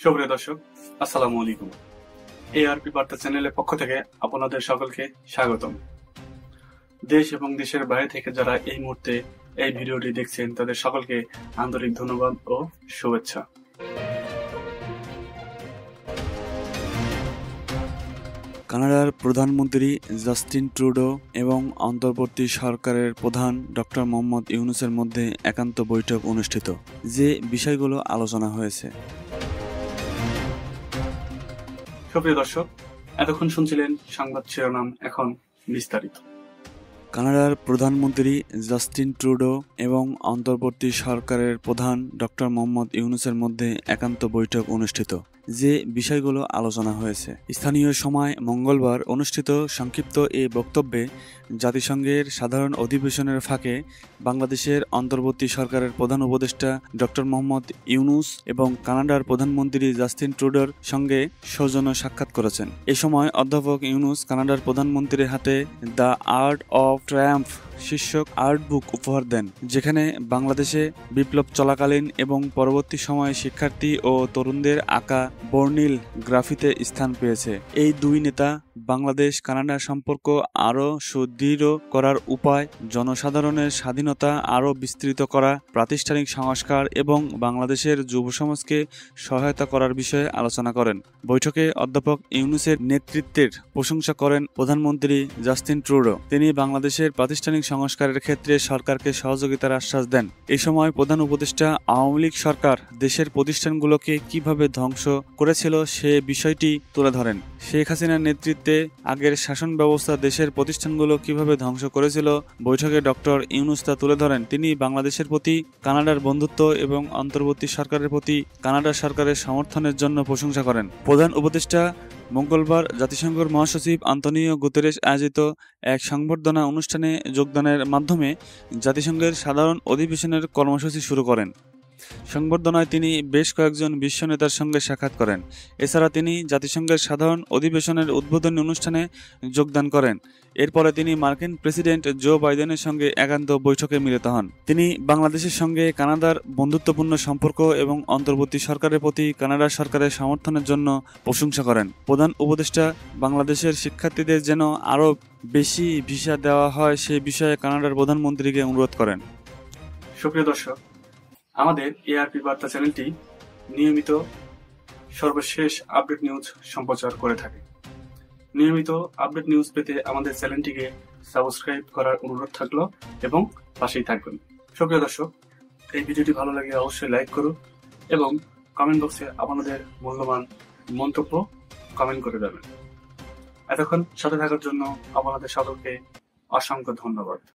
সুপ্রিয় দর্শক, আসসালামু আলাইকুম। এআরপি বার্তা চ্যানেলের পক্ষ থেকে আপনাদের সকলকে স্বাগতম। দেশ এবং দেশের বাইরে থেকে যারা এই মুহূর্তে এই ভিডিওটি দেখছেন তাদের সকলকে আন্তরিক ধন্যবাদ ও শুভেচ্ছা। কানাডার প্রধানমন্ত্রী জাস্টিন ট্রুডো এবং অন্তর্বর্তী সরকারের প্রধান ডক্টর মোহাম্মদ ইউনূসের মধ্যে একান্ত বৈঠক অনুষ্ঠিত, যে বিষয়গুলো আলোচনা হয়েছে। সুপ্রিয় দর্শক, এতক্ষণ শুনছিলেন সংবাদ শিরোনাম, এখন বিস্তারিত। কানাডার প্রধানমন্ত্রী জাস্টিন ট্রুডো এবং অন্তর্বর্তী সরকারের প্রধান ডক্টর মোহাম্মদ ইউনূসের মধ্যে একান্ত বৈঠক অনুষ্ঠিত, যে বিষয়গুলো আলোচনা হয়েছে। স্থানীয় সময় মঙ্গলবার অনুষ্ঠিত সংক্ষিপ্ত এ বক্তব্যে জাতিসংঘের সাধারণ অধিবেশনের ফাঁকে বাংলাদেশের অন্তর্বর্তী সরকারের প্রধান উপদেষ্টা ডক্টর মোহাম্মদ ইউনূস এবং কানাডার প্রধানমন্ত্রী জাস্টিন ট্রুডোর সঙ্গে সৌজন্য সাক্ষাৎ করেছেন। এ সময় অধ্যাপক ইউনূস কানাডার প্রধানমন্ত্রীর হাতে দ্য আর্ট অফ ট্রায়াম্ফ শীর্ষক আর্ট বুক উপহার দেন, যেখানে বাংলাদেশে বিপ্লব চলাকালীন এবং পরবর্তী সময়ে শিক্ষার্থী ও তরুণদের আঁকা বর্ণিল গ্রাফিতে স্থান পেয়েছে। এই দুই নেতা বাংলাদেশ কানাডা সম্পর্ক আরও সুদৃঢ় করার উপায়, জনসাধারণের স্বাধীনতা আরও বিস্তৃত করা, প্রাতিষ্ঠানিক সংস্কার এবং বাংলাদেশের যুব সমাজকে সহায়তা করার বিষয়ে আলোচনা করেন। বৈঠকে অধ্যাপক ইউনূসের নেতৃত্বের প্রশংসা করেন প্রধানমন্ত্রী জাস্টিন ট্রুডো। তিনি বাংলাদেশের প্রাতিষ্ঠানিক সংস্কারের ক্ষেত্রে সরকারকে সহযোগিতার আশ্বাস দেন। এই সময় প্রধান উপদেষ্টা আওয়ামী লীগ সরকার দেশের প্রতিষ্ঠানগুলোকে কিভাবে ধ্বংস করেছিল সে বিষয়টি তুলে ধরেন। শেখ হাসিনার নেতৃত্বে আগের শাসন ব্যবস্থা দেশের প্রতিষ্ঠানগুলো কিভাবে ধ্বংস করেছিল, বৈঠকে ডক্টর ইউনূস তা তুলে ধরেন। তিনি বাংলাদেশের প্রতি কানাডার বন্ধুত্ব এবং অন্তর্বর্তী সরকারের প্রতি কানাডা সরকারের সমর্থনের জন্য প্রশংসা করেন। প্রধান উপদেষ্টা মঙ্গলবার জাতিসংঘের মহাসচিব আন্তোনিও গুতেরেস আয়োজিত এক সংবর্ধনা অনুষ্ঠানে যোগদানের মাধ্যমে জাতিসংঘের সাধারণ অধিবেশনের কর্মসূচি শুরু করেন। সংবর্ধনায় তিনি বেশ কয়েকজন বিশ্ব নেতার সঙ্গে সাক্ষাৎ করেন। এছাড়া তিনি জাতিসংঘের সাধারণ অধিবেশনের উদ্বোধনী অনুষ্ঠানে যোগদান করেন। এরপরে তিনি মার্কিন প্রেসিডেন্ট জো বাইডেনের সঙ্গে একান্ত বৈঠকে মিলিত হন। তিনি বাংলাদেশের সঙ্গে কানাডার বন্ধুত্বপূর্ণ সম্পর্ক এবং অন্তর্বর্তী সরকারের প্রতি কানাডা সরকারের সমর্থনের জন্য প্রশংসা করেন। প্রধান উপদেষ্টা বাংলাদেশের শিক্ষার্থীদের যেন আরও বেশি ভিসা দেওয়া হয় সে বিষয়ে কানাডার প্রধানমন্ত্রীকে অনুরোধ করেন। সুপ্রিয় দর্শক, আমাদের এআরপি বার্তা চ্যানেলটি নিয়মিত সর্বশেষ আপডেট নিউজ সম্প্রচার করে থাকে। নিয়মিত আপডেট নিউজ পেতে আমাদের চ্যানেলটিকে সাবস্ক্রাইব করার অনুরোধ থাকলো এবং পাশেই থাকবেন। সুপ্রিয় দর্শক, এই ভিডিওটি ভালো লাগলে অবশ্যই লাইক করুন এবং কমেন্ট বক্সে আপনাদের মূল্যবান মন্তব্য কমেন্ট করে দেবেন। এতক্ষণ সাথে থাকার জন্য আপনাদের সকলকে অসংখ্য ধন্যবাদ।